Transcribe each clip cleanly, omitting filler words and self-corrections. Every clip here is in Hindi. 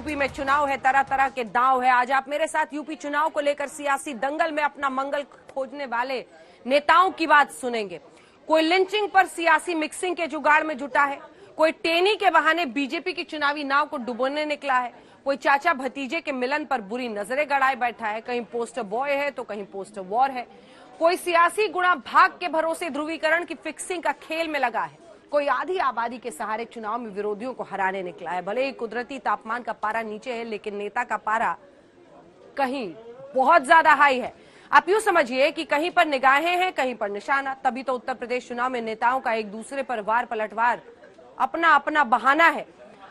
यूपी में चुनाव है, तरह तरह के दांव है। आज आप मेरे साथ यूपी चुनाव को लेकर सियासी दंगल में अपना मंगल खोजने वाले नेताओं की बात सुनेंगे। कोई लिंचिंग पर सियासी मिक्सिंग के जुगाड़ में जुटा है, कोई टेनी के बहाने बीजेपी की चुनावी नाव को डुबोने निकला है, कोई चाचा भतीजे के मिलन पर बुरी नजरें गड़ाए बैठा है, कहीं पोस्टर बॉय है तो कहीं पोस्टर वॉर है, कोई सियासी गुणा भाग के भरोसे ध्रुवीकरण की फिक्सिंग का खेल में लगा है, कोई आधी आबादी के सहारे चुनाव में विरोधियों को हराने निकला है। भले ही कुदरती तापमान का पारा नीचे है, लेकिन नेता का पारा कहीं बहुत ज्यादा हाई है। आप यूं समझिए कि कहीं पर निगाहें हैं, कहीं पर निशाना। तभी तो उत्तर प्रदेश चुनाव में नेताओं का एक दूसरे पर वार पलटवार अपना अपना बहाना है।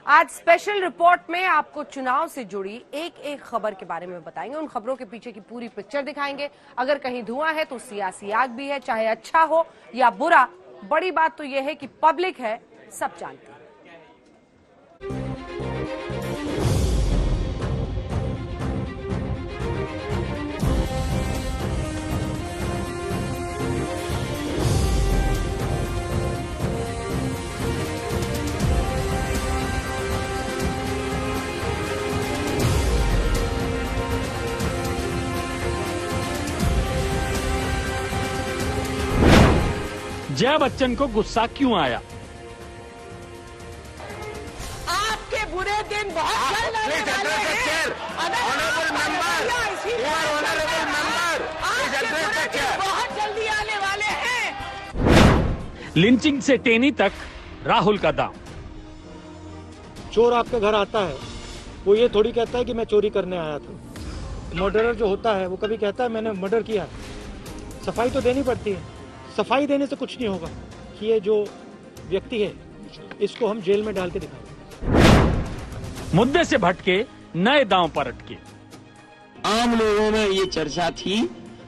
आज स्पेशल रिपोर्ट में आपको चुनाव से जुड़ी एक एक खबर के बारे में बताएंगे, उन खबरों के पीछे की पूरी पिक्चर दिखाएंगे। अगर कहीं धुआं है तो सियासी आग भी है, चाहे अच्छा हो या बुरा। बड़ी बात तो यह है कि पब्लिक है, सब जानती है। जया बच्चन को गुस्सा क्यों आया? आपके बुरे दिन बहुत जल्द आने वाले हैं। ऑनरेबल मेंबर, बहुत जल्दी आने वाले हैं। लिंचिंग से टेनी तक राहुल का दांव। चोर आपके घर आता है, वो ये थोड़ी कहता है कि मैं चोरी करने आया था। मर्डरर जो होता है वो कभी कहता है मैंने मर्डर किया। सफाई तो देनी पड़ती है। सफाई देने से कुछ नहीं होगा कि ये जो व्यक्ति है इसको हम जेल में डाल के दिखाएं। मुद्दे से भटके नए दांव पर अटके। आम लोगों में ये चर्चा थी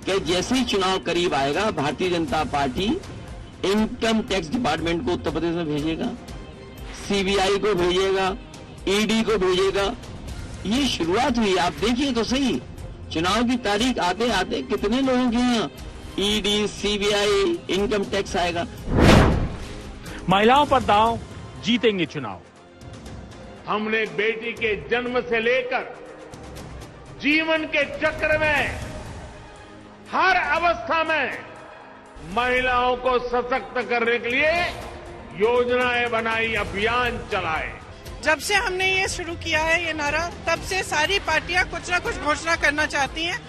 कि जैसे ही चुनाव करीब आएगा Bharatiya Janata party income tax department को उत्तर प्रदेश में भेजेगा, सीबीआई को भेजेगा, ईडी को भेजेगा। ये शुरुआत हुई। आप देखिए तो सही, चुनाव की तारीख आते आते कितने लोगों के यहाँ ईडी, सीबीआई, इनकम टैक्स आएगा। महिलाओं पर दांव, जीतेंगे चुनाव। हमने बेटी के जन्म से लेकर जीवन के चक्र में हर अवस्था में महिलाओं को सशक्त करने के लिए योजनाएं बनाई, अभियान चलाए। जब से हमने ये शुरू किया है ये नारा, तब से सारी पार्टियां कुछ न कुछ घोषणा करना चाहती हैं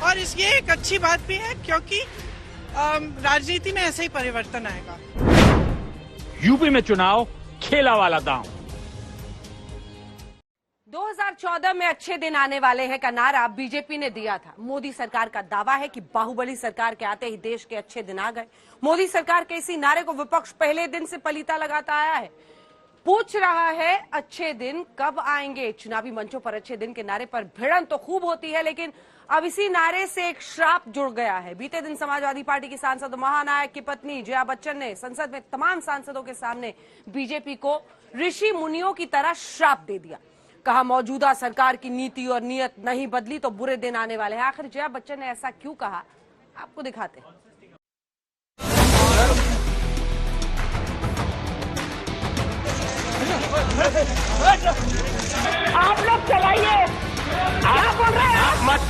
और ये एक अच्छी बात भी है क्योंकि राजनीति में ऐसे ही परिवर्तन आएगा। यूपी में चुनाव खेला वाला दांव। 2014 में अच्छे दिन आने वाले हैं का नारा बीजेपी ने दिया था। मोदी सरकार का दावा है कि बाहुबली सरकार के आते ही देश के अच्छे दिन आ गए। मोदी सरकार के इसी नारे को विपक्ष पहले दिन से पलीता लगाता आया है। पूछ रहा है अच्छे दिन कब आएंगे। चुनावी मंचों पर अच्छे दिन के नारे पर भिड़न तो खूब होती है, लेकिन अब इसी नारे से एक श्राप जुड़ गया है। बीते दिन समाजवादी पार्टी की सांसद महानायक की पत्नी जया बच्चन ने संसद में तमाम सांसदों के सामने बीजेपी को ऋषि मुनियों की तरह श्राप दे दिया। कहा मौजूदा सरकार की नीति और नीयत नहीं बदली तो बुरे दिन आने वाले हैं। आखिर जया बच्चन ने ऐसा क्यों कहा, आपको दिखाते हैं। आप लोग चलाइए। क्या बोल रहे हैं आप?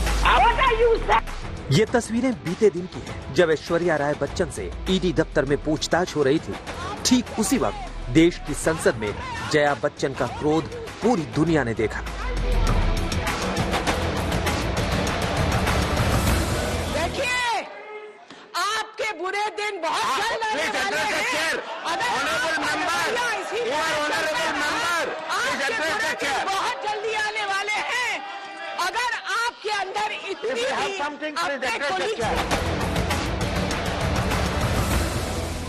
ये तस्वीरें बीते दिन की है जब ऐश्वर्या राय बच्चन से ईडी दफ्तर में पूछताछ हो रही थी। ठीक उसी वक्त देश की संसद में जया बच्चन का क्रोध पूरी दुनिया ने देखा। देखिए, आपके बुरे दिन बहुत जल्द आने वाले हैं। ऑनरेबल मेंबर, बहुत जल्दी आने वाले हैं। अगर आपके अंदर इतनी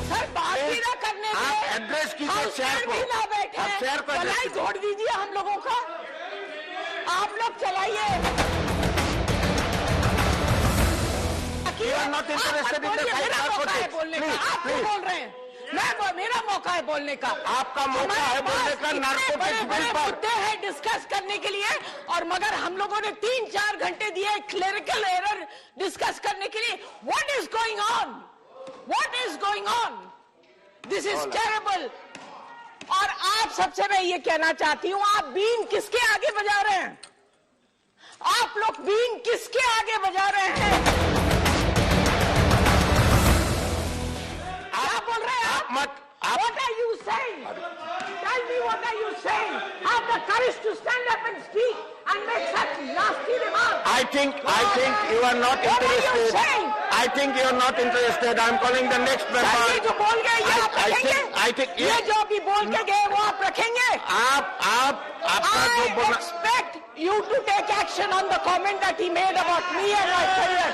सर बात भी ना करने में एड्रेस की भी ना बैठे, चलाई छोड़ दीजिए हम लोगों का। आप लोग चलाइए। मेरा मौका है बोलने का, आप क्यों बोल रहे हैं? मेरा मौका है बोलने का। आपका मौका है बोलने का। नार्कोटिक्स बिल पर मुद्दे हैं डिस्कस करने के लिए, और मगर हम लोगों ने 3-4 घंटे दिए क्लेरिकल एरर डिस्कस करने के लिए। What is going on? What is going on? This is terrible. और आप सबसे मैं ये कहना चाहती हूं, आप बीन किसके आगे बजा रहे हैं? आप लोग बीन किसके आगे बजा रहे हैं? क्या बोल रहे हैं आप? What are you saying? Tell me what are you saying? Have the courage to stand up and speak and make such nasty remarks. I think you are not What are you interested. saying? I think you are not interested. I'm calling the next sir, ये member. जो बोल गए ये आप रखेंगे? I think ये जो अभी बोल के गए वो आप रखेंगे? आपका जो I बोला expect you to take action on the comment that he made about me and my career.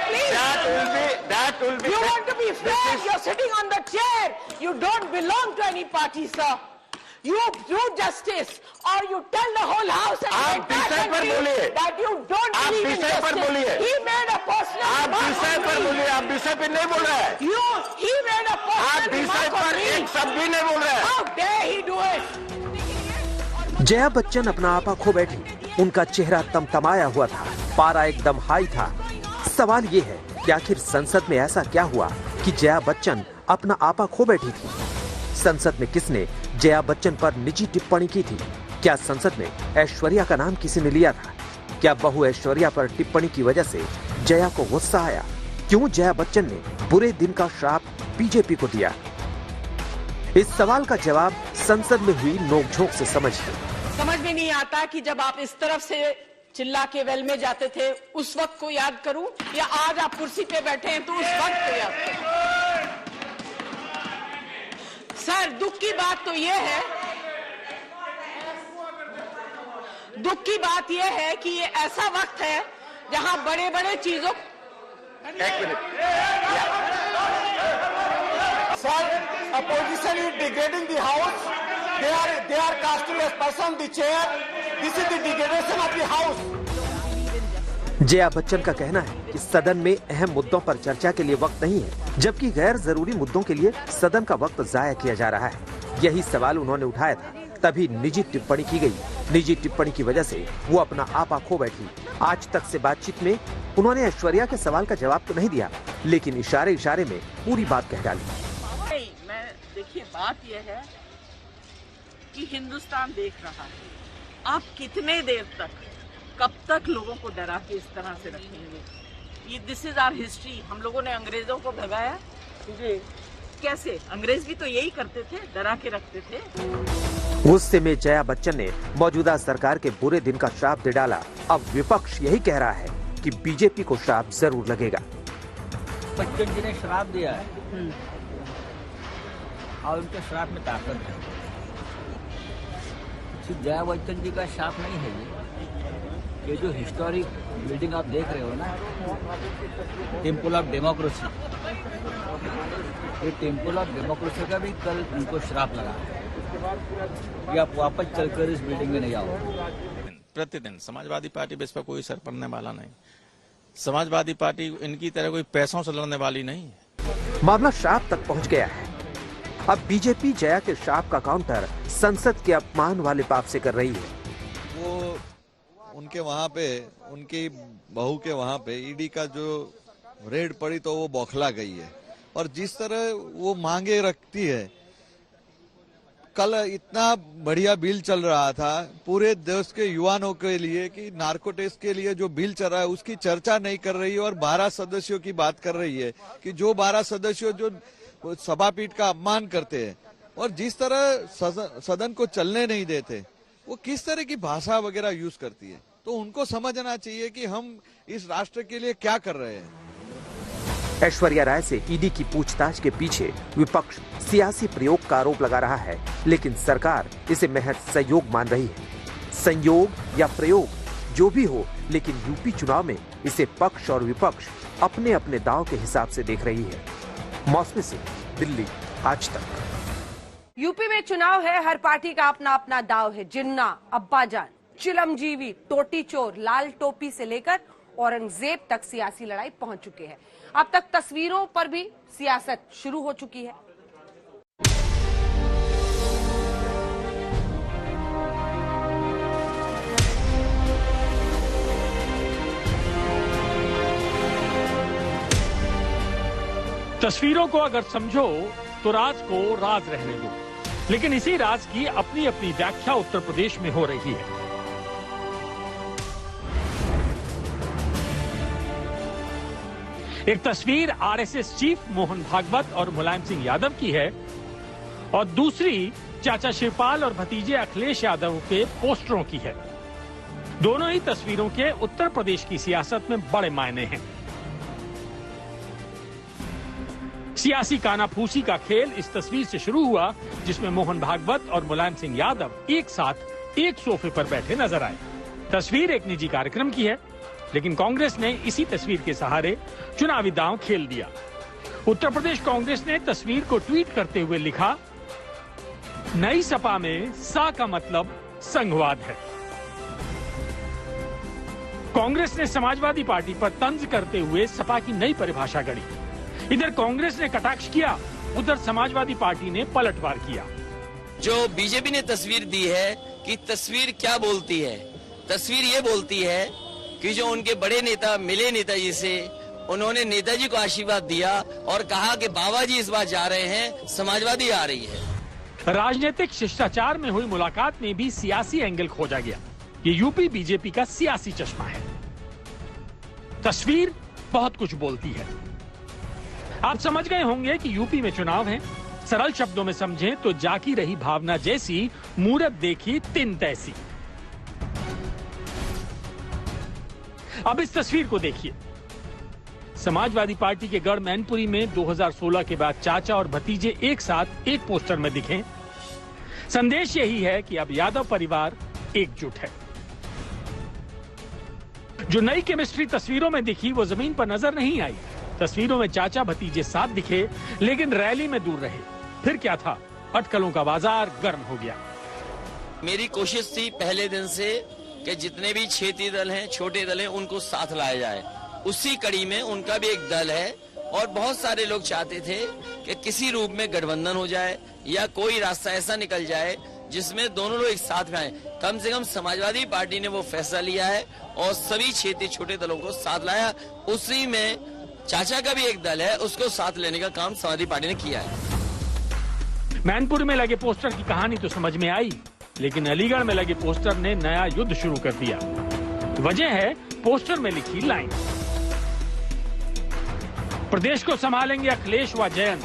Please. that will be. You want to be fair? You're sitting on the chair. You don't belong to any party, sir. You do justice, or you tell the whole house and आप the entire विषय पर country बोलिए। that you don't आप believe in विषय पर justice. बोलिए। He made a personal आप remark विषय on पर me. बोलिए। आप विषय पर नहीं बोल रहे हैं। He made a आप personal विषय remark on पर me. एक शब्द भी नहीं बोल रहे हैं। How dare he do it? Jaya Bachchan अपना आपा खो बैठी। उनका चेहरा तमतमाया हुआ था, पारा एकदम हाई था। सवाल ये है कि आखिर संसद में ऐसा क्या हुआ कि जया बच्चन अपना आपा खो बैठी थी? संसद में किसने जया बच्चन पर निजी टिप्पणी की थी? क्या संसद में ऐश्वर्या का नाम किसी ने लिया था? क्या बहू ऐश्वर्या पर टिप्पणी की वजह से जया को गुस्सा आया? क्यों जया बच्चन ने बुरे दिन का श्राप बीजेपी को दिया? इस सवाल का जवाब संसद में हुई नोकझोंक से समझिए। समझ में नहीं आता कि जब आप इस तरफ से चिल्ला के वेल में जाते थे उस वक्त को याद करूं, या आज आप कुर्सी पे बैठे हैं तो उस वक्त को याद करूं। सर, दुख की बात तो ये है, दुख की बात ये है कि ये ऐसा वक्त है जहां बड़े बड़े चीजों एक minute. Sir, opposition is degrading the house. They are casting a person on the chair. This is the degradation of the house. Jaya Bachchan का कहना है कि सदन में अहम मुद्दों पर चर्चा के लिए वक्त नहीं है, जबकि गैर जरूरी मुद्दों के लिए सदन का वक्त जाया किया जा रहा है। यही सवाल उन्होंने उठाया था, तभी निजी टिप्पणी की गई। निजी टिप्पणी की वजह से वो अपना आपा खो बैठी। आज तक से बातचीत में उन्होंने ऐश्वर्या के सवाल का जवाब तो नहीं दिया, लेकिन इशारे इशारे में पूरी बात कह डाली। देखिए, बात यह है कि हिंदुस्तान देख रहा है। आप कितने देर तक, कब तक लोगों को डरा के इस तरह से रखेंगे? ये दिस इज आवर हिस्ट्री। हम लोगों ने अंग्रेजों को भगाया कैसे? अंग्रेज भी तो यही करते थे, डरा के रखते थे। गुस्से में जया बच्चन ने मौजूदा सरकार के बुरे दिन का श्राप दे डाला। अब विपक्ष यही कह रहा है कि बीजेपी को श्राप जरूर लगेगा। बच्चन जी ने श्राप दिया है और उनके श्राप में ताकत है। सिर्फ जया बच्चन जी का श्राप नहीं है ये जो हिस्टोरिक बिल्डिंग आप देख रहे हो ना, टेम्पल ऑफ डेमोक्रेसी, ये टेम्पल ऑफ डेमोक्रेसी का भी कल उनको श्राप लगा कि आप वापस चलकर इस बिल्डिंग में नहीं आओ। प्रतिदिन समाजवादी पार्टी पे इस पर कोई असर पड़ने वाला नहीं। समाजवादी पार्टी इनकी तरह कोई पैसों से लड़ने वाली नहीं है। मामला श्राप तक पहुंच गया है। अब बीजेपी जया के श्राप का काउंटर संसद के अपमान वाले पाप से कर रही है। वो उनके वहां पे, उनकी बहू के वहां पे ईडी का जो रेड पड़ी तो वो बौखला गई है। और जिस तरह वो मांगे रखती है, कल इतना बढ़िया बिल चल रहा था पूरे देश के युवाओं के लिए कि नार्को टेस्ट के लिए जो बिल चल रहा है उसकी चर्चा नहीं कर रही है और 12 सदस्यों की बात कर रही है कि जो 12 सदस्यों जो सभापीठ का अपमान करते हैं और जिस तरह सदन को चलने नहीं देते, वो किस तरह की भाषा वगैरह यूज करती है। तो उनको समझना चाहिए कि हम इस राष्ट्र के लिए क्या कर रहे हैं। ऐश्वर्या राय से ईडी की पूछताछ के पीछे विपक्ष सियासी प्रयोग का आरोप लगा रहा है, लेकिन सरकार इसे महज सहयोग मान रही है। संयोग या प्रयोग जो भी हो, लेकिन यूपी चुनाव में इसे पक्ष और विपक्ष अपने अपने दांव के हिसाब से देख रही है। मौसमी सिंह, दिल्ली, आज तक। यूपी में चुनाव है, हर पार्टी का अपना अपना दाव है। जिन्ना, अब्बाजान, चिलमजीवी, टोटी चोर, लाल टोपी से लेकर औरंगजेब तक सियासी लड़ाई पहुंच चुके हैं। अब तक तस्वीरों पर भी सियासत शुरू हो चुकी है। तस्वीरों को अगर समझो तो राज को राज रहने दो। लेकिन इसी राज की अपनी अपनी व्याख्या उत्तर प्रदेश में हो रही है। एक तस्वीर आरएसएस चीफ मोहन भागवत और मुलायम सिंह यादव की है और दूसरी चाचा शिवपाल और भतीजे अखिलेश यादव के पोस्टरों की है। दोनों ही तस्वीरों के उत्तर प्रदेश की सियासत में बड़े मायने हैं। सियासी कानाफूसी का खेल इस तस्वीर से शुरू हुआ जिसमें मोहन भागवत और मुलायम सिंह यादव एक साथ एक सोफे पर बैठे नजर आए। तस्वीर एक निजी कार्यक्रम की है, लेकिन कांग्रेस ने इसी तस्वीर के सहारे चुनावी दांव खेल दिया। उत्तर प्रदेश कांग्रेस ने तस्वीर को ट्वीट करते हुए लिखा, नई सपा में सा का मतलब संघवाद है। कांग्रेस ने समाजवादी पार्टी पर तंज करते हुए सपा की नई परिभाषा गढ़ी। इधर कांग्रेस ने कटाक्ष किया, उधर समाजवादी पार्टी ने पलटवार किया। जो बीजेपी ने तस्वीर दी है कि तस्वीर क्या बोलती है, तस्वीर ये बोलती है कि जो उनके बड़े नेता मिले नेताजी से, उन्होंने नेताजी को आशीर्वाद दिया और कहा कि बाबा जी इस बार जा रहे हैं, समाजवादी आ रही है। राजनीतिक शिष्टाचार में हुई मुलाकात में भी सियासी एंगल खोजा गया। ये यूपी बीजेपी का सियासी चश्मा है। तस्वीर बहुत कुछ बोलती है। आप समझ गए होंगे कि यूपी में चुनाव है। सरल शब्दों में समझें तो जाकी रही भावना जैसी, मूरत देखी तिन तैसी। अब इस तस्वीर को देखिए। समाजवादी पार्टी के गढ़ मैनपुरी में 2016 के बाद चाचा और भतीजे एक साथ एक पोस्टर में दिखे। संदेश यही है कि अब यादव परिवार एकजुट है। जो नई केमिस्ट्री तस्वीरों में दिखी वो जमीन पर नजर नहीं आई। तस्वीरों में चाचा भतीजे साथ दिखे, लेकिन रैली में दूर रहे। फिर क्या था, अटकलों का बाजार गर्म हो गया। मेरी कोशिश थी पहले दिन से कि जितने भी क्षेत्रीय दल हैं, छोटे दल हैं, उनको साथ लाया जाए। उसी कड़ी में उनका भी एक दल है और बहुत सारे लोग चाहते थे कि किसी रूप में गठबंधन हो जाए या कोई रास्ता ऐसा निकल जाए जिसमें दोनों लोग एक साथ में आए। कम से कम समाजवादी पार्टी ने वो फैसला लिया है और सभी क्षेत्रीय छोटे दलों को साथ लाया। उसी में चाचा का भी एक दल है, उसको साथ लेने का काम समाजवादी पार्टी ने किया है। मैनपुर में लगे पोस्टर की कहानी तो समझ में आई, लेकिन अलीगढ़ में लगे पोस्टर ने नया युद्ध शुरू कर दिया। वजह है पोस्टर में लिखी लाइन, प्रदेश को संभालेंगे अखिलेश व जयंत,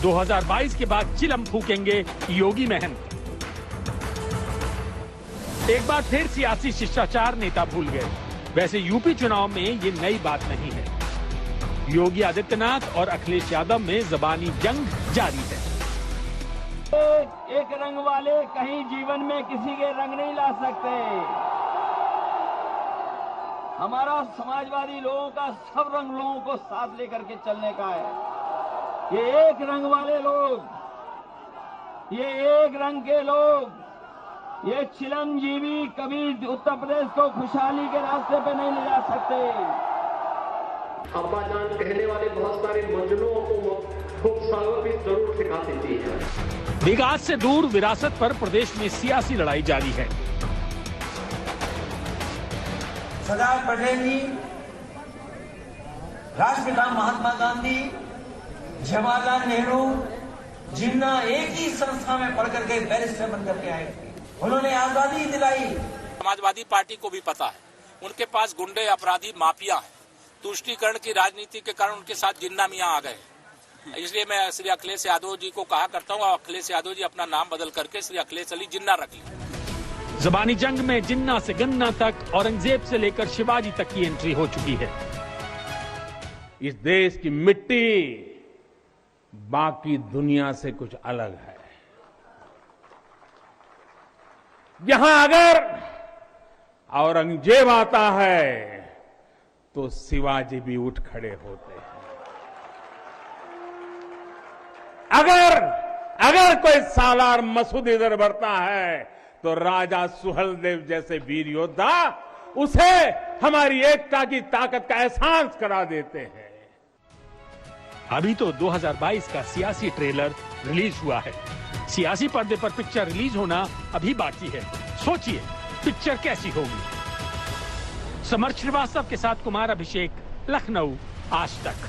2022 के बाद चिलम फूकेंगे योगी महंत। एक बार फिर सियासी शिष्टाचार नेता भूल गए। वैसे यूपी चुनाव में ये नई बात नहीं है। योगी आदित्यनाथ और अखिलेश यादव में जबानी जंग जारी है। एक रंग वाले कहीं जीवन में किसी के रंग नहीं ला सकते। हमारा समाजवादी लोगों का सब रंग लोगों को साथ लेकर के चलने का है। ये एक रंग वाले लोग, ये एक रंग के लोग, ये चिरंजीवी कभी उत्तर प्रदेश को खुशहाली के रास्ते पे नहीं ले जा सकते। अब्बाजान कहने वाले बहुत सारे मजनूओं को खूब सालों भी जरूर सिखाती थी। विकास से दूर विरासत पर प्रदेश में सियासी लड़ाई जारी है। सरदार पटेल जी, राष्ट्रपिता महात्मा गांधी, जवाहरलाल नेहरू, जिन्ना एक ही संस्था में पढ़कर के बैरिस्टर बनकर के आए। उन्होंने आजादी दिलाई। समाजवादी पार्टी को भी पता है उनके पास गुंडे, अपराधी, माफिया है। तुष्टीकरण की राजनीति के कारण उनके साथ जिन्ना मियां आ गए। इसलिए मैं श्री अखिलेश यादव जी को कहा करता हूँ, अखिलेश यादव जी अपना नाम बदल करके श्री अखिलेश अली जिन्ना रख ली। जबानी जंग में जिन्ना से गन्ना तक, औरंगजेब से लेकर शिवाजी तक की एंट्री हो चुकी है। इस देश की मिट्टी बाकी दुनिया से कुछ अलग है। यहां अगर औरंगजेब आता है तो शिवाजी भी उठ खड़े होते हैं। अगर कोई सालार मसूद इधर बढ़ता है तो राजा सुहेलदेव जैसे वीर योद्धा उसे हमारी एकता की ताकत का एहसास करा देते हैं। अभी तो 2022 का सियासी ट्रेलर रिलीज हुआ है। सियासी पर्दे पर पिक्चर रिलीज होना अभी बाकी है। सोचिए पिक्चर कैसी होगी। समर श्रीवास्तव के साथ कुमार अभिषेक, लखनऊ, आज तक।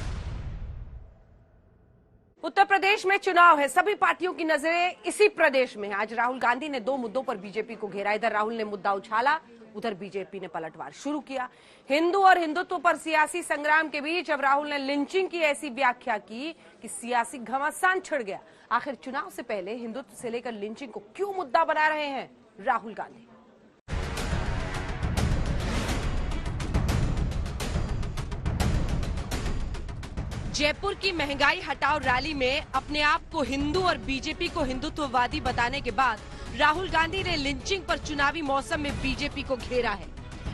उत्तर प्रदेश में चुनाव है, सभी पार्टियों की नजरें इसी प्रदेश में है। आज राहुल गांधी ने 2 मुद्दों पर बीजेपी को घेरा। इधर राहुल ने मुद्दा उछाला, उधर बीजेपी ने पलटवार शुरू किया। हिंदू और हिंदुत्व पर सियासी संग्राम के बीच अब राहुल ने लिंचिंग की ऐसी व्याख्या की कि सियासी घमासान छिड़ गया। आखिर चुनाव से पहले हिंदुत्व से लेकर लिंचिंग को क्यों मुद्दा बना रहे हैं राहुल गांधी? जयपुर की महंगाई हटाओ रैली में अपने आप को हिंदू और बीजेपी को हिंदुत्ववादी बताने के बाद राहुल गांधी ने लिंचिंग पर चुनावी मौसम में बीजेपी को घेरा है।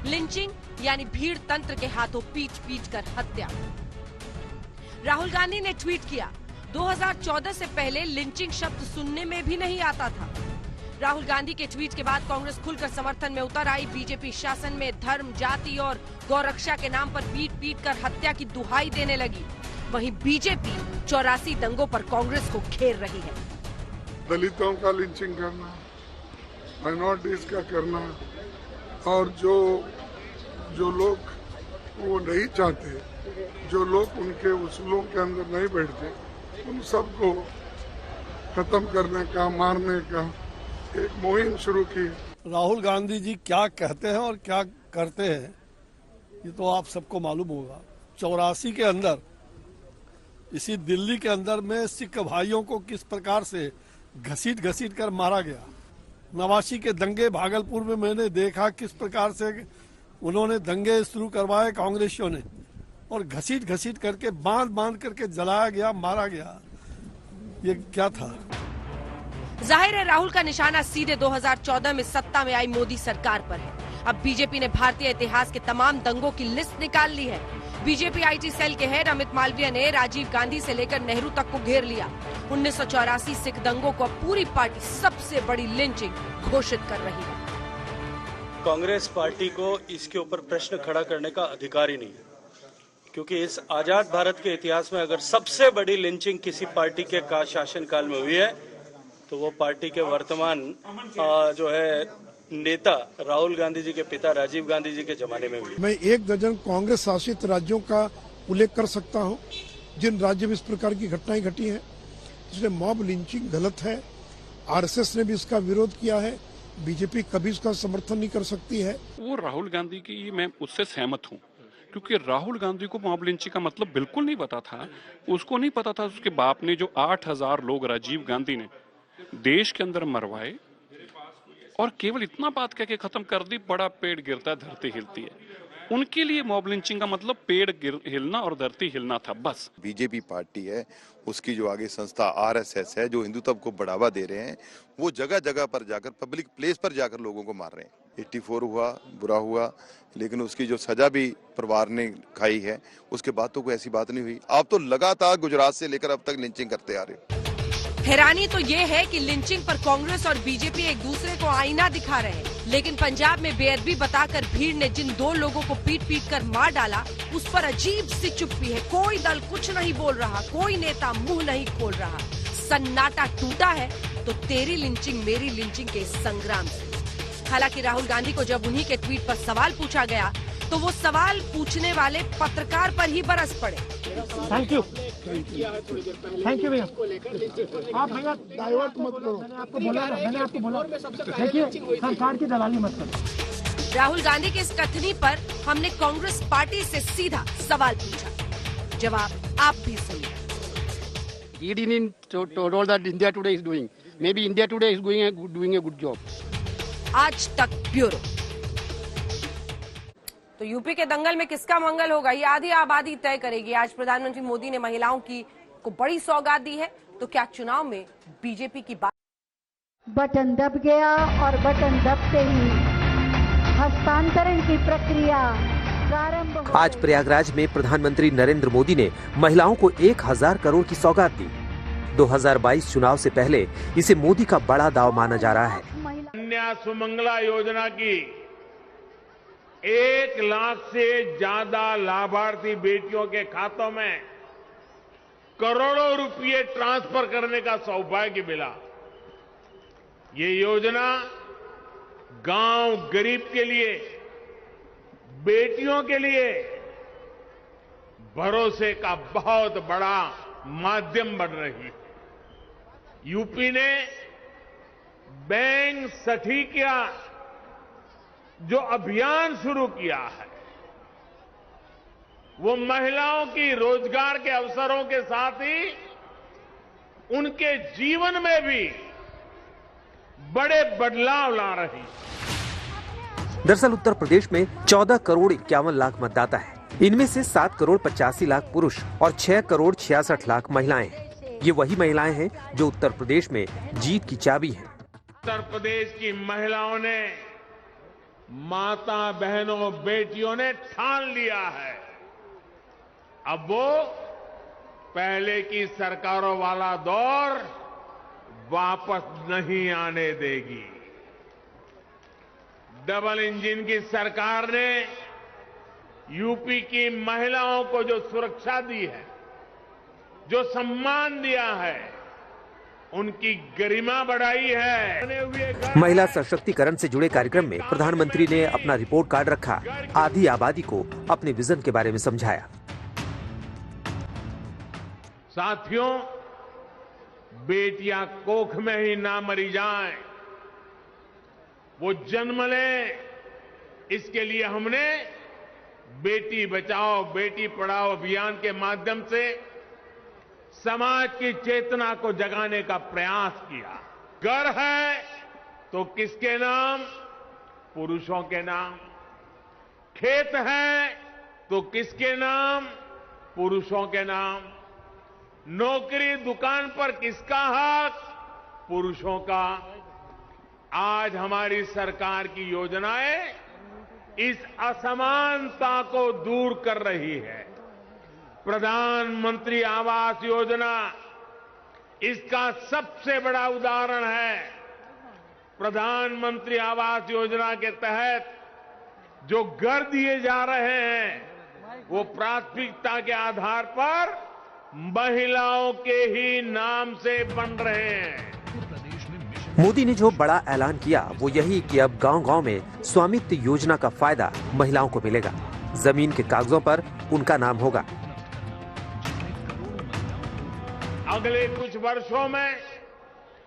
लिंचिंग यानी भीड़ तंत्र के हाथों पीट पीट कर हत्या। राहुल गांधी ने ट्वीट किया, 2014 से पहले लिंचिंग शब्द सुनने में भी नहीं आता था। राहुल गांधी के ट्वीट के बाद कांग्रेस खुलकर समर्थन में उतर आई। बीजेपी शासन में धर्म, जाति और गौरक्षा के नाम पर पीट पीट कर हत्या की दुहाई देने लगी। वहीं बीजेपी 84 दंगों पर कांग्रेस को घेर रही है। दलितों का लिंचिंग करना, माइनॉरिटीज का करना, और जो लोग वो नहीं चाहते, जो लोग उनके उसूलों के अंदर नहीं बैठते, उन सबको खत्म करने का, मारने का एक मुहिम शुरू की। राहुल गांधी जी क्या कहते हैं और क्या करते हैं ये तो आप सबको मालूम होगा। 84 के अंदर इसी दिल्ली के अंदर में सिख भाइयों को किस प्रकार से घसीट घसीट कर मारा गया। नवासी के दंगे भागलपुर में मैंने देखा किस प्रकार से उन्होंने दंगे शुरू करवाए कांग्रेसियों ने, और घसीट घसीट करके बांध बांध करके जलाया गया, मारा गया। ये क्या था? जाहिर है राहुल का निशाना सीधे 2014 में सत्ता में आई मोदी सरकार पर है। अब बीजेपी ने भारतीय इतिहास के तमाम दंगों की लिस्ट निकाल ली है। बीजेपी आईटी सेल के हेड अमित मालवीय ने राजीव गांधी से लेकर नेहरू तक को घेर लिया। 1984 सिख दंगों को अब पूरी पार्टी सबसे बड़ी लिंचिंग घोषित कर रही है। कांग्रेस पार्टी को इसके ऊपर प्रश्न खड़ा करने का अधिकार ही नहीं है, क्योंकि इस आजाद भारत के इतिहास में अगर सबसे बड़ी लिंचिंग किसी पार्टी के शासनकाल में हुई है तो वो पार्टी के वर्तमान जो है नेता राहुल गांधी जी के पिता राजीव गांधी जी के जमाने में हुई। मैं 1 दर्जन कांग्रेस शासित राज्यों का उल्लेख कर सकता हूं जिन राज्यों में इस प्रकार की घटनाएं घटी हैं। इसलिए मॉब लिंचिंग गलत है। आरएसएस ने भी इसका विरोध किया है। बीजेपी कभी इसका समर्थन नहीं कर सकती है। वो राहुल गांधी की, मैं उससे सहमत हूँ, क्योंकि राहुल गांधी को मॉब लिंचिंग का मतलब बिल्कुल नहीं पता था। उसको नहीं पता था उसके बाप ने जो 8000 लोग राजीव गांधी ने देश के अंदर मरवाए और केवल इतना बात कह के खत्म कर दी, बड़ा पेड़ गिरता है धरती हिलती है। उनके लिए मॉब लिंचिंग का मतलब पेड़ हिलना और धरती हिलना था, बस। बीजेपी पार्टी है, उसकी जो आगे संस्था आरएसएस है, जो हिंदुत्व को बढ़ावा दे रहे हैं, वो जगह जगह पर जाकर, पब्लिक प्लेस पर जाकर लोगों को मार रहे हैं। 84 हुआ, बुरा हुआ, लेकिन उसकी जो सजा भी परिवार ने खाई है, उसके बाद तो कोई ऐसी बात नहीं हुई। आप तो लगातार गुजरात से लेकर अब तक लिंचिंग करते आ रहे हो। हैरानी तो ये है कि लिंचिंग पर कांग्रेस और बीजेपी एक दूसरे को आईना दिखा रहे हैं, लेकिन पंजाब में बेअदबी बताकर भीड़ ने जिन 2 लोगों को पीट पीट कर मार डाला, उस पर अजीब सी चुप्पी है। कोई दल कुछ नहीं बोल रहा, कोई नेता मुंह नहीं खोल रहा। सन्नाटा टूटा है तो तेरी लिंचिंग मेरी लिंचिंग के संग्राम से। हालांकि राहुल गांधी को जब उन्हीं के ट्वीट पर सवाल पूछा गया तो वो सवाल पूछने वाले पत्रकार पर ही बरस पड़े। थैंक यू भैया। आप भैया डाइवर्ट मत करो, मैंने आपको बोला देखिए सरकार की दलाली मत करो। राहुल गांधी की इस कथनी पर हमने कांग्रेस पार्टी से सीधा सवाल पूछा, जवाब आप भी सुनिए। ED told that India Today is doing. Maybe India Today is doing a good job. आज तक ब्यूरो। तो यूपी के दंगल में किसका मंगल होगा, ये आधी आबादी तय करेगी। आज प्रधानमंत्री मोदी ने महिलाओं को बड़ी सौगात दी है, तो क्या चुनाव में बीजेपी की बात? बटन दब गया और बटन दबते ही हस्तांतरण की प्रक्रिया प्रारंभ। आज प्रयागराज में प्रधानमंत्री नरेंद्र मोदी ने महिलाओं को 1000 करोड़ की सौगात दी। 2022 चुनाव से पहले इसे मोदी का बड़ा दाव माना जा रहा है। कन्या सुमंगला योजना की 1 लाख से ज्यादा लाभार्थी बेटियों के खातों में करोड़ों रुपए ट्रांसफर करने का सौभाग्य मिला। ये योजना गांव गरीब के लिए, बेटियों के लिए भरोसे का बहुत बड़ा माध्यम बन रही है। यूपी ने बैंक सठिकिया जो अभियान शुरू किया है, वो महिलाओं की रोजगार के अवसरों के साथ ही उनके जीवन में भी बड़े बदलाव ला रही है। दरअसल उत्तर प्रदेश में 14 करोड़ 51 लाख मतदाता है। इनमें से 7 करोड़ 85 लाख पुरुष और 6 करोड़ 66 लाख महिलाएं हैं। ये वही महिलाएं हैं जो उत्तर प्रदेश में जीत की चाबी हैं। उत्तर प्रदेश की महिलाओं ने, माता बहनों बेटियों ने ठान लिया है, अब वो पहले की सरकारों वाला दौर वापस नहीं आने देगी। डबल इंजन की सरकार ने यूपी की महिलाओं को जो सुरक्षा दी है, जो सम्मान दिया है, उनकी गरिमा बढ़ाई है। महिला सशक्तिकरण से जुड़े कार्यक्रम में प्रधानमंत्री ने अपना रिपोर्ट कार्ड रखा, आधी आबादी को अपने विजन के बारे में समझाया। साथियों, बेटियां कोख में ही ना मरी जाएं, वो जन्म लें, इसके लिए हमने बेटी बचाओ बेटी पढ़ाओ अभियान के माध्यम से समाज की चेतना को जगाने का प्रयास किया। घर है तो किसके नाम? पुरुषों के नाम। खेत है तो किसके नाम? पुरुषों के नाम। नौकरी दुकान पर किसका हक? पुरुषों का। आज हमारी सरकार की योजनाएं इस असमानता को दूर कर रही है। प्रधानमंत्री आवास योजना इसका सबसे बड़ा उदाहरण है। प्रधानमंत्री आवास योजना के तहत जो घर दिए जा रहे हैं, वो प्राथमिकता के आधार पर महिलाओं के ही नाम से बन रहे हैं। मोदी ने जो बड़ा ऐलान किया वो यही कि अब गांव-गांव में स्वामित्व योजना का फायदा महिलाओं को मिलेगा। जमीन के कागजों पर उनका नाम होगा। अगले कुछ वर्षों में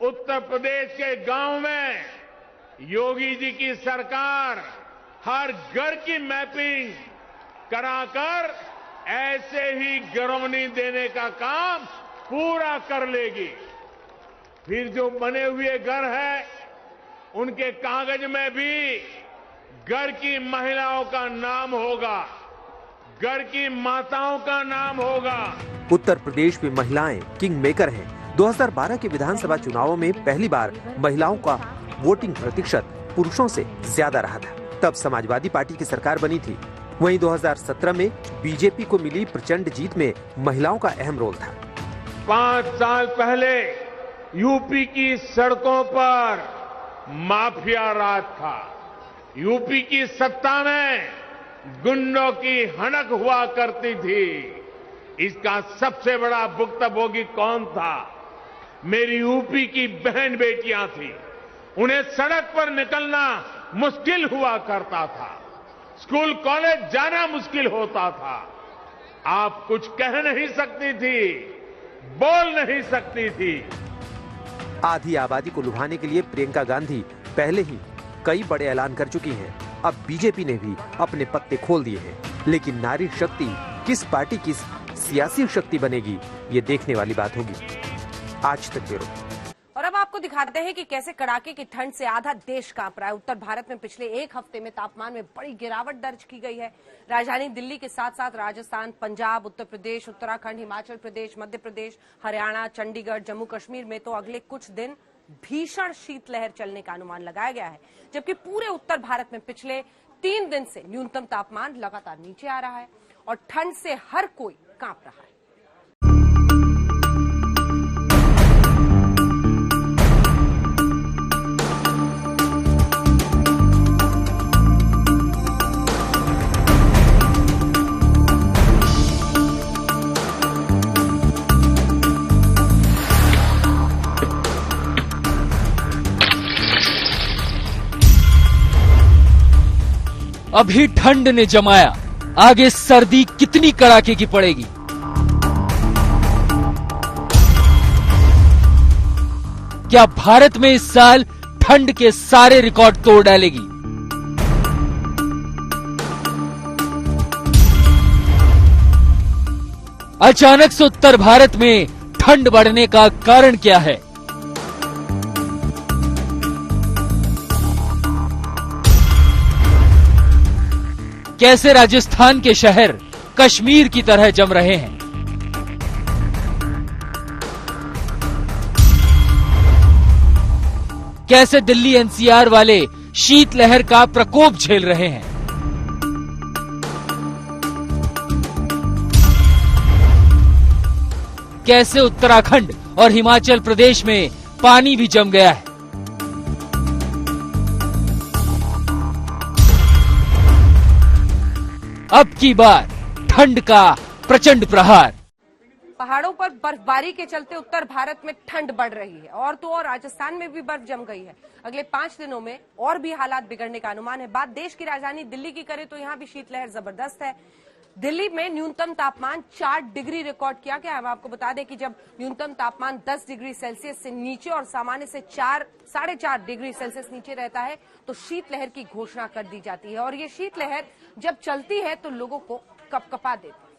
उत्तर प्रदेश के गांव में योगी जी की सरकार हर घर की मैपिंग कराकर ऐसे ही घरौनी देने का काम पूरा कर लेगी। फिर जो बने हुए घर है, उनके कागज में भी घर की महिलाओं का नाम होगा, घर की माताओं का नाम होगा। उत्तर प्रदेश में महिलाएं किंग मेकर हैं। 2012 के विधानसभा चुनावों में पहली बार महिलाओं का वोटिंग प्रतिशत पुरुषों से ज्यादा रहा था। तब समाजवादी पार्टी की सरकार बनी थी। वहीं 2017 में बीजेपी को मिली प्रचंड जीत में महिलाओं का अहम रोल था। 5 साल पहले यूपी की सड़कों पर माफिया राज था। यूपी की सत्ता में गुंडों की हनक हुआ करती थी। इसका सबसे बड़ा भुक्तभोगी कौन था? मेरी यूपी की बहन बेटियां थी। उन्हें सड़क पर निकलना मुश्किल हुआ करता था। स्कूल कॉलेज जाना मुश्किल होता था। आप कुछ कह नहीं सकती थी, बोल नहीं सकती थी। आधी आबादी को लुभाने के लिए प्रियंका गांधी पहले ही कई बड़े ऐलान कर चुकी हैं। अब बीजेपी ने भी अपने पत्ते खोल दिए हैं। लेकिन नारी शक्ति किस पार्टी की सियासी शक्ति बनेगी, ये देखने वाली बात होगी। आज तक ब्यूरो। और अब आपको दिखाते हैं कि कैसे कड़ाके की ठंड से आधा देश कांप रहा है। उत्तर भारत में पिछले एक हफ्ते में तापमान में बड़ी गिरावट दर्ज की गई है। राजधानी दिल्ली के साथ साथ राजस्थान, पंजाब, उत्तर प्रदेश, उत्तराखंड, हिमाचल प्रदेश, मध्य प्रदेश, हरियाणा, चंडीगढ़, जम्मू कश्मीर में तो अगले कुछ दिन भीषण शीतलहर चलने का अनुमान लगाया गया है। जबकि पूरे उत्तर भारत में पिछले 3 दिन से न्यूनतम तापमान लगातार नीचे आ रहा है और ठंड से हर कोई कांप रहा है। अभी ठंड ने जमाया, आगे सर्दी कितनी कड़ाके की पड़ेगी। क्या भारत में इस साल ठंड के सारे रिकॉर्ड तोड़ डालेगी? अचानक से उत्तर भारत में ठंड बढ़ने का कारण क्या है? कैसे राजस्थान के शहर कश्मीर की तरह जम रहे हैं? कैसे दिल्ली एनसीआर वाले शीतलहर का प्रकोप झेल रहे हैं? कैसे उत्तराखंड और हिमाचल प्रदेश में पानी भी जम गया है? अब की बार ठंड का प्रचंड प्रहार। पहाड़ों पर बर्फबारी के चलते उत्तर भारत में ठंड बढ़ रही है और तो और राजस्थान में भी बर्फ जम गई है। अगले 5 दिनों में और भी हालात बिगड़ने का अनुमान है। बात देश की राजधानी दिल्ली की करें तो यहाँ भी शीतलहर जबरदस्त है। दिल्ली में न्यूनतम तापमान 4 डिग्री रिकॉर्ड किया गया। हम आपको बता दें कि जब न्यूनतम तापमान 10 डिग्री सेल्सियस से नीचे और सामान्य से 4-4.5 डिग्री सेल्सियस नीचे रहता है तो शीतलहर की घोषणा कर दी जाती है और ये शीतलहर जब चलती है तो लोगों को कपकपा देती है।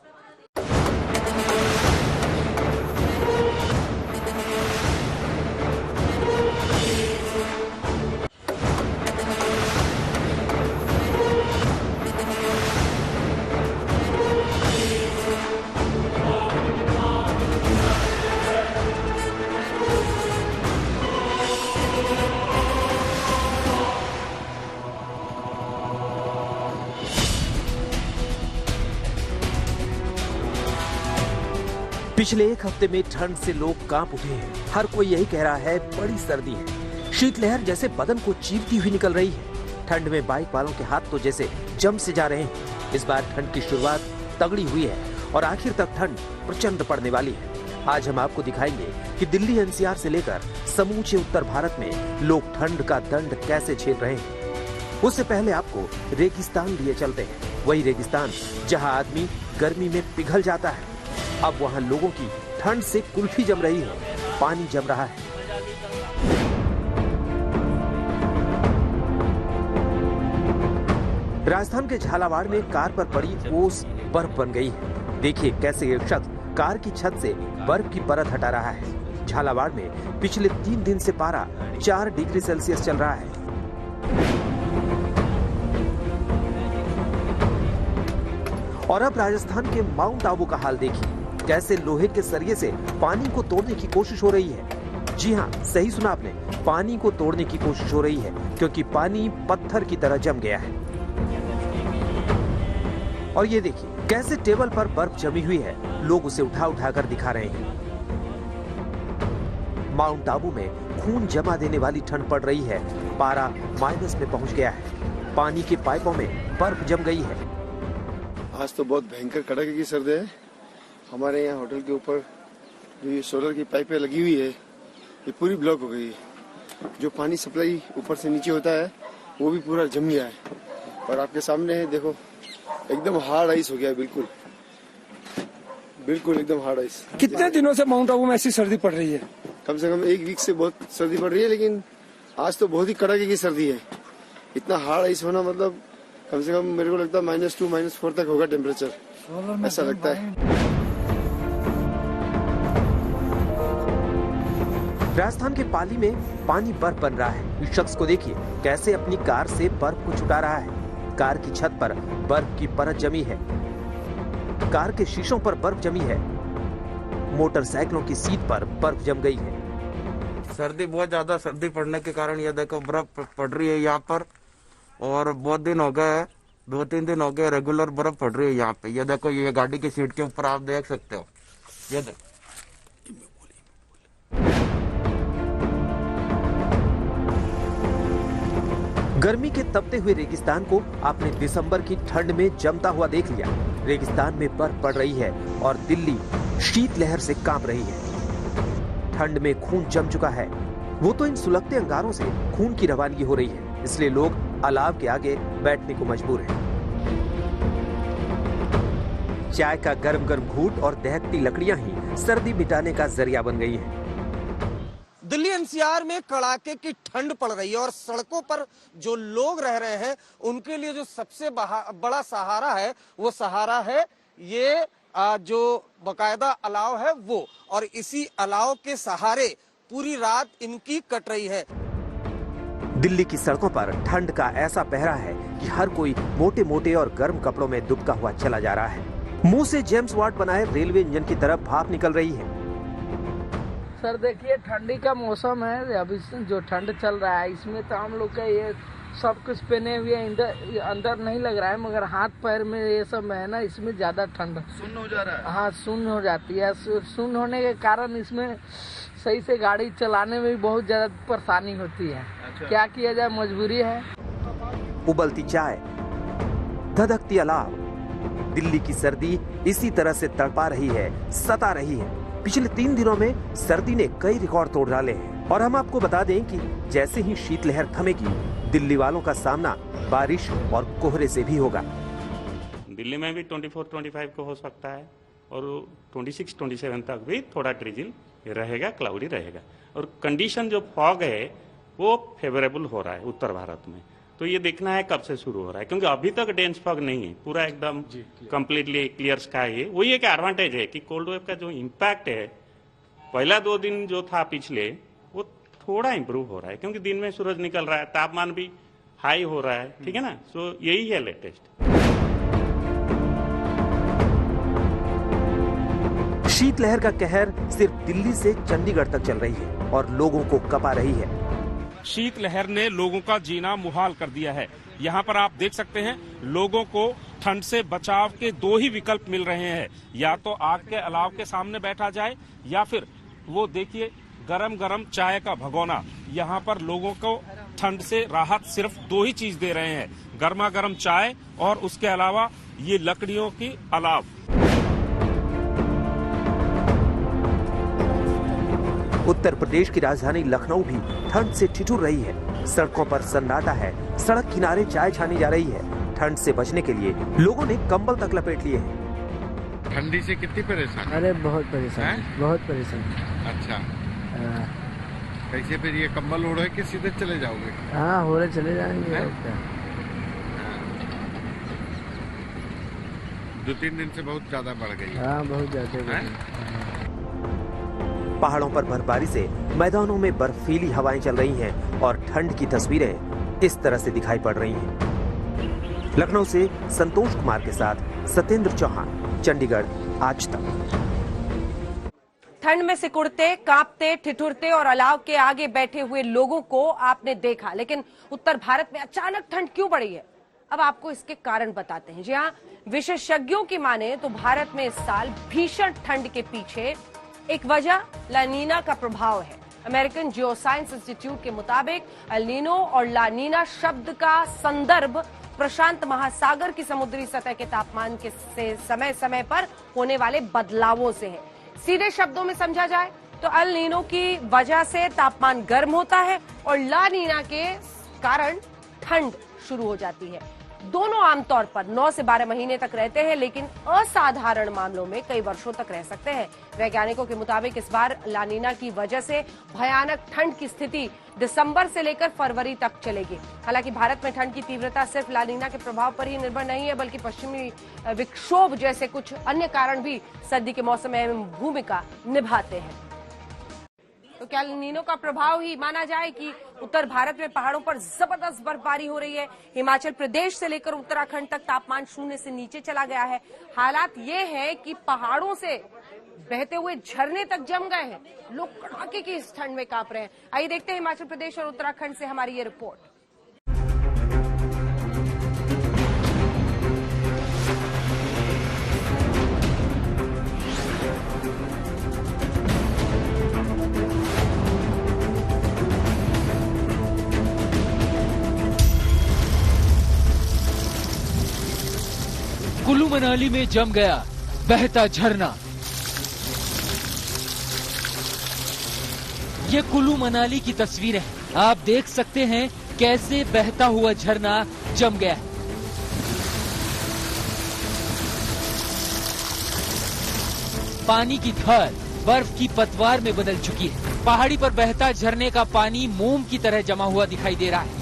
पिछले एक हफ्ते में ठंड से लोग कांप उठे हैं। हर कोई यही कह रहा है बड़ी सर्दी है। शीतलहर जैसे बदन को चीरती हुई निकल रही है। ठंड में बाइक वालों के हाथ तो जैसे जम से जा रहे हैं। इस बार ठंड की शुरुआत तगड़ी हुई है और आखिर तक ठंड प्रचंड पड़ने वाली है। आज हम आपको दिखाएंगे कि दिल्ली एनसीआर से लेकर समूचे उत्तर भारत में लोग ठंड का दंड कैसे झेल रहे हैं। उससे पहले आपको रेगिस्तान लिए चलते हैं। वही रेगिस्तान जहाँ आदमी गर्मी में पिघल जाता है। अब वहां लोगों की ठंड से कुल्फी जम रही है, पानी जम रहा है। राजस्थान के झालावाड़ में कार पर पड़ी ओस बर्फ बन गई है। देखिए कैसे ये शख्स कार की छत से बर्फ की परत हटा रहा है। झालावाड़ में पिछले 3 दिन से पारा 4 डिग्री सेल्सियस चल रहा है। और अब राजस्थान के माउंट आबू का हाल देखिए। कैसे लोहे के सरिये से पानी को तोड़ने की कोशिश हो रही है। जी हाँ, सही सुना आपने, पानी को तोड़ने की कोशिश हो रही है क्योंकि पानी पत्थर की तरह जम गया है। और ये देखिए कैसे टेबल पर बर्फ जमी हुई है। लोग उसे उठा उठा कर दिखा रहे हैं। माउंट आबू में खून जमा देने वाली ठंड पड़ रही है। पारा माइनस में पहुंच गया है। पानी के पाइपों में बर्फ जम गई है। आज तो बहुत भयंकर कड़ाके की सर्दी है। हमारे यहाँ होटल के ऊपर जो ये सोलर की पाइपें लगी हुई है ये पूरी ब्लॉक हो गई है। जो पानी सप्लाई ऊपर से नीचे होता है वो भी पूरा जम गया है। और आपके सामने है, देखो एकदम हार्ड आइस हो गया है। बिल्कुल बिल्कुल एकदम हार्ड आइस। कितने दिनों से माउंट आबू में ऐसी सर्दी पड़ रही है? कम से कम 1 वीक से बहुत सर्दी पड़ रही है, लेकिन आज तो बहुत ही कड़ाके की सर्दी है। इतना हार्ड आइस होना मतलब कम से कम मेरे को लगता है -2 -4 तक होगा टेम्परेचर, ऐसा लगता है। राजस्थान के पाली में पानी बर्फ बन रहा है। इस शख्स को देखिए कैसे अपनी कार से बर्फ को छुटा रहा है। कार की छत पर बर्फ की परत जमी है। कार के शीशों पर बर्फ जमी है। मोटरसाइकिलों की सीट पर बर्फ जम गई है। सर्दी बहुत ज्यादा सर्दी पड़ने के कारण ये देखो बर्फ पड़ रही है यहाँ पर। और बहुत दिन हो गए, 2-3 दिन हो गए रेगुलर बर्फ पड़ रही है यहाँ पे। ये देखो ये गाड़ी की सीट के ऊपर आप देख सकते हो। ये देखो गर्मी के तपते हुए रेगिस्तान को आपने दिसंबर की ठंड में जमता हुआ देख लिया। रेगिस्तान में बर्फ पड़ रही है और दिल्ली शीतलहर से कांप रही है। ठंड में खून जम चुका है। वो तो इन सुलगते अंगारों से खून की रवानगी हो रही है, इसलिए लोग अलाव के आगे बैठने को मजबूर हैं। चाय का गर्म गर्म घूंट और दहकती लकड़ियां ही सर्दी मिटाने का जरिया बन गई हैं। दिल्ली एनसीआर में कड़ाके की ठंड पड़ रही है और सड़कों पर जो लोग रह रहे हैं उनके लिए जो सबसे बड़ा सहारा है वो सहारा है ये जो बकायदा अलाव है वो, और इसी अलाव के सहारे पूरी रात इनकी कट रही है। दिल्ली की सड़कों पर ठंड का ऐसा पहरा है कि हर कोई मोटे मोटे और गर्म कपड़ों में दुबका हुआ चला जा रहा है। मुंह से जेम्स वाट बनाए रेलवे इंजन की तरफ भाप निकल रही है। सर देखिए ठंडी का मौसम है, अभी जो ठंड चल रहा है इसमें तो हम लोग का ये सब कुछ पहने हुए अंदर नहीं लग रहा है, मगर हाथ पैर में ये सब है ना, इसमें ज्यादा ठंड सुन्न हो जा रहा है। हाँ सुन्न हो जाती है, सुन्न होने के कारण इसमें सही से गाड़ी चलाने में भी बहुत ज्यादा परेशानी होती है। अच्छा। क्या किया जाए, मजबूरी है। उबलती चाय, धधकती अलाव, दिल्ली की सर्दी इसी तरह से तड़पा रही है, सता रही है। पिछले 3 दिनों में सर्दी ने कई रिकॉर्ड तोड़ डाले हैं और हम आपको बता दें कि जैसे ही शीतलहर थमेगी दिल्ली वालों का सामना बारिश और कोहरे से भी होगा। दिल्ली में भी 24-25 को हो सकता है और 26-27 तक भी थोड़ा ड्रिजिल रहेगा, क्लाउडी रहेगा। और कंडीशन जो फॉग है वो फेवरेबल हो रहा है उत्तर भारत में, तो ये देखना है कब से शुरू हो रहा है, क्योंकि अभी तक डेंस फॉग नहीं है, पूरा एकदम कंप्लीटली क्लियर स्काई है। वही एक एडवांटेज है कि कोल्ड वेव का जो इम्पैक्ट है पहला 2 दिन जो था पिछले, वो थोड़ा इम्प्रूव हो रहा है, क्योंकि दिन में सूरज निकल रहा है, तापमान भी हाई हो रहा है, ठीक है ना। सो यही है लेटेस्ट। शीतलहर का कहर सिर्फ दिल्ली से चंडीगढ़ तक चल रही है और लोगों को कपा रही है। शीतलहर ने लोगों का जीना मुहाल कर दिया है। यहाँ पर आप देख सकते हैं लोगों को ठंड से बचाव के 2 ही विकल्प मिल रहे हैं, या तो आग के अलाव के सामने बैठा जाए या फिर वो देखिए गरम गरम चाय का भगोना। यहाँ पर लोगों को ठंड से राहत सिर्फ 2 ही चीज दे रहे हैं, गर्मा गर्म चाय और उसके अलावा ये लकड़ियों की अलाव। उत्तर प्रदेश की राजधानी लखनऊ भी ठंड से ठिठुर रही है। सड़कों पर सन्नाटा है, सड़क किनारे चाय छानी जा रही है। ठंड से बचने के लिए लोगों ने कंबल तक लपेट लिए हैं। ठंडी से कितनी परेशान? अरे बहुत परेशान, बहुत परेशान। अच्छा, कैसे फिर ये कंबल ओढ़े के सीधे चले जाओगे? हाँ हो रहे चले जाएंगे। 2-3 दिन से बहुत ज्यादा बढ़ गई। हाँ बहुत ज्यादा। पहाड़ों पर बर्फबारी से मैदानों में बर्फीली हवाएं चल रही हैं और ठंड की तस्वीरें इस तरह से दिखाई पड़ रही हैं। लखनऊ से संतोष कुमार के साथ सत्येंद्र चौहान, चंडीगढ़, आज तक। ठंड में सिकुड़ते, कांपते, ठिठुरते और अलाव के आगे बैठे हुए लोगों को आपने देखा, लेकिन उत्तर भारत में अचानक ठंड क्यों बढ़ी है? अब आपको इसके कारण बताते हैं। जी हाँ, विशेषज्ञों की माने तो भारत में इस साल भीषण ठंड के पीछे एक वजह लानीना का प्रभाव है। अमेरिकन जियोसाइंस इंस्टीट्यूट के मुताबिक एल-नीनो और लानीना शब्द का संदर्भ प्रशांत महासागर की समुद्री सतह के तापमान के से समय समय पर होने वाले बदलावों से है। सीधे शब्दों में समझा जाए तो एल-नीनो की वजह से तापमान गर्म होता है और लानीना के कारण ठंड शुरू हो जाती है। दोनों आमतौर पर 9 से 12 महीने तक रहते हैं, लेकिन असाधारण मामलों में कई वर्षों तक रह सकते हैं। वैज्ञानिकों के मुताबिक इस बार लानीना की वजह से भयानक ठंड की स्थिति दिसंबर से लेकर फरवरी तक चलेगी। हालांकि भारत में ठंड की तीव्रता सिर्फ लानीना के प्रभाव पर ही निर्भर नहीं है, बल्कि पश्चिमी विक्षोभ जैसे कुछ अन्य कारण भी सर्दी के मौसम में भूमिका निभाते हैं। तो क्या नीनो का प्रभाव ही माना जाए कि उत्तर भारत में पहाड़ों पर जबरदस्त बर्फबारी हो रही है। हिमाचल प्रदेश से लेकर उत्तराखंड तक तापमान 0 से नीचे चला गया है। हालात ये है कि पहाड़ों से बहते हुए झरने तक जम गए हैं। लोग कड़ाके की इस ठंड में कांप रहे हैं। आइए देखते हैं हिमाचल प्रदेश और उत्तराखंड से हमारी ये रिपोर्ट। कुल्लू मनाली में जम गया बहता झरना। ये कुल्लू मनाली की तस्वीर है। आप देख सकते हैं कैसे बहता हुआ झरना जम गया है। पानी की धार बर्फ की पतवार में बदल चुकी है। पहाड़ी पर बहता झरने का पानी मोम की तरह जमा हुआ दिखाई दे रहा है।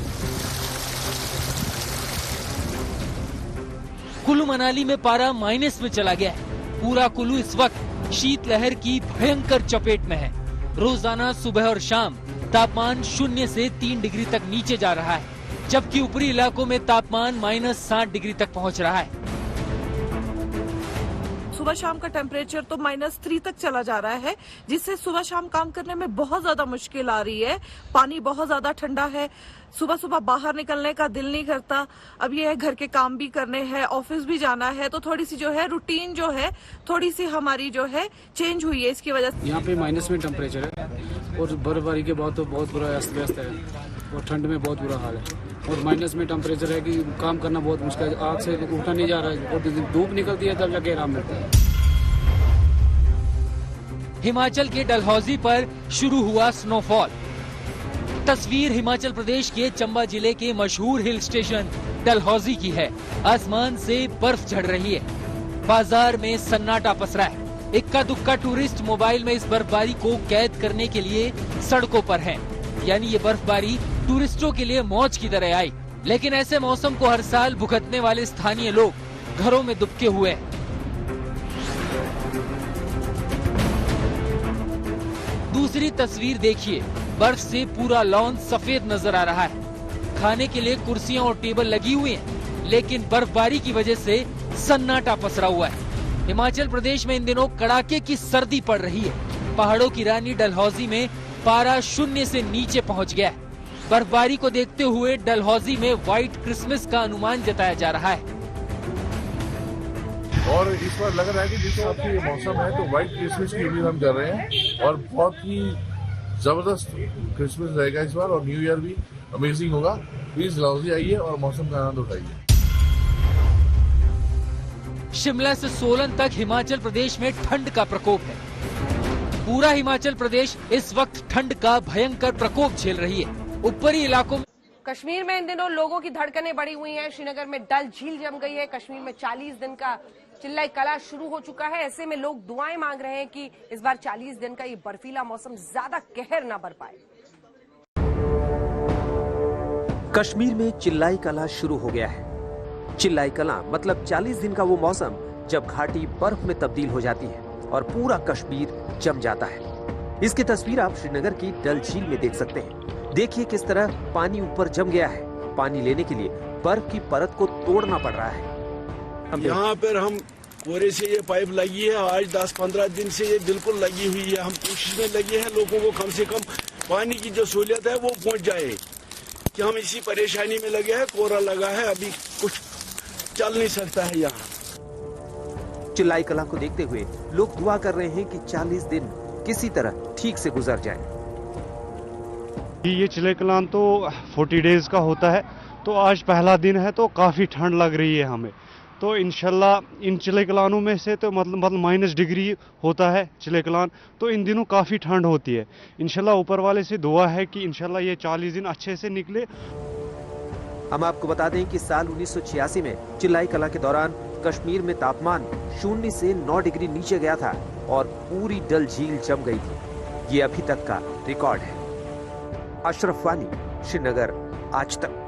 कुल्लू मनाली में पारा माइनस में चला गया है। पूरा कुल्लू इस वक्त शीतलहर की भयंकर चपेट में है। रोजाना सुबह और शाम तापमान 0 से 3 डिग्री तक नीचे जा रहा है, जबकि ऊपरी इलाकों में तापमान -7 डिग्री तक पहुंच रहा है। सुबह शाम का टेम्परेचर तो -3 तक चला जा रहा है, जिससे सुबह शाम काम करने में बहुत ज्यादा मुश्किल आ रही है। पानी बहुत ज्यादा ठंडा है, सुबह सुबह बाहर निकलने का दिल नहीं करता। अब ये है घर के काम भी करने हैं, ऑफिस भी जाना है, तो थोड़ी सी जो है रूटीन जो है थोड़ी सी हमारी जो है चेंज हुई है इसकी वजह से। यहाँ पे माइनस में टेम्परेचर है और बर्फबारी के बाद तो बहुत बुरा अस्त व्यस्त है और ठंड में बहुत बुरा हाल है। और माइनस में टेम्परेचर है कि काम करना बहुत मुश्किल है, आग से उठा नहीं जा रहा है और धूप निकलती है तब जाके आराम मिलता है। हिमाचल के डलहौजी पर शुरू हुआ स्नोफॉल। तस्वीर हिमाचल प्रदेश के चंबा जिले के मशहूर हिल स्टेशन डलहौजी की है। आसमान से बर्फ झड़ रही है। बाजार में सन्नाटा पसरा है। इक्का दुक्का टूरिस्ट मोबाइल में इस बर्फबारी को कैद करने के लिए सड़कों पर हैं। यानी ये बर्फबारी टूरिस्टों के लिए मौज की तरह आई। लेकिन ऐसे मौसम को हर साल भुगतने वाले स्थानीय लोग घरों में दुबके हुए हैं। दूसरी तस्वीर देखिए, बर्फ से पूरा लॉन सफेद नजर आ रहा है। खाने के लिए कुर्सियां और टेबल लगी हुई हैं, लेकिन बर्फबारी की वजह से सन्नाटा पसरा हुआ है। हिमाचल प्रदेश में इन दिनों कड़ाके की सर्दी पड़ रही है। पहाड़ों की रानी डलहौजी में पारा 0 से नीचे पहुंच गया है। बर्फबारी को देखते हुए डलहौजी में व्हाइट क्रिसमस का अनुमान जताया जा रहा है। और इस बार लग रहा है कि जिस हिसाब से ये मौसम है तो व्हाइट क्रिसमस की उम्मीद हम कर रहे हैं और बहुत ही जबरदस्त क्रिसमस रहेगा इस बार और न्यू ईयर भी अमेजिंग होगा। प्लीज डलहौजी आइए और मौसम का आनंद उठाइए। शिमला से सोलन तक हिमाचल प्रदेश में ठंड का प्रकोप है। पूरा हिमाचल प्रदेश इस वक्त ठंड का भयंकर प्रकोप झेल रही है। ऊपरी इलाकों में कश्मीर में इन दिनों लोगों की धड़कनें बढ़ी हुई हैं। श्रीनगर में डल झील जम गई है। कश्मीर में 40 दिन का चिल्लाई कला शुरू हो चुका है। ऐसे में लोग दुआएं मांग रहे हैं कि इस बार 40 दिन का ये बर्फीला मौसम ज्यादा कहर न बर पाए। कश्मीर में चिल्लाई कला शुरू हो गया है। चिल्लाई कला मतलब 40 दिन का वो मौसम जब घाटी बर्फ में तब्दील हो जाती है और पूरा कश्मीर जम जाता है। इसकी तस्वीर आप श्रीनगर की डल झील में देख सकते हैं। देखिए किस तरह पानी ऊपर जम गया है। पानी लेने के लिए बर्फ की परत को तोड़ना पड़ रहा है। यहाँ पर हम कोरे से ये पाइप लगी है, आज 10-15 दिन से ये बिल्कुल लगी हुई है। हम कोशिश में लगे हैं लोगों को कम से कम पानी की जो सहूलियत है वो पहुँच जाए, कि हम इसी परेशानी में लगे हैं। कोरा लगा है, अभी कुछ चल नहीं सकता है यहाँ। चिल्लाई कला को देखते हुए लोग दुआ कर रहे हैं कि 40 दिन किसी तरह ठीक से गुजर जाए। ये चिल्लाई कलान तो 40 डेज का होता है, तो आज पहला दिन है तो काफ़ी ठंड लग रही है हमें। तो इंशाल्लाह इन चिल्लाई कलानों में से तो मतलब माइनस डिग्री होता है चिल्लाई कलान, तो इन दिनों काफ़ी ठंड होती है। इंशाल्लाह ऊपर वाले से दुआ है कि इंशाल्लाह ये 40 दिन अच्छे से निकले। हम आपको बता दें कि साल 1986 में चिल्लाई कला के दौरान कश्मीर में तापमान 0 से 9 डिग्री नीचे गया था और पूरी डल झील जम गई थी। ये अभी तक का रिकॉर्ड है। अशरफ वानी, श्रीनगर, आज तक।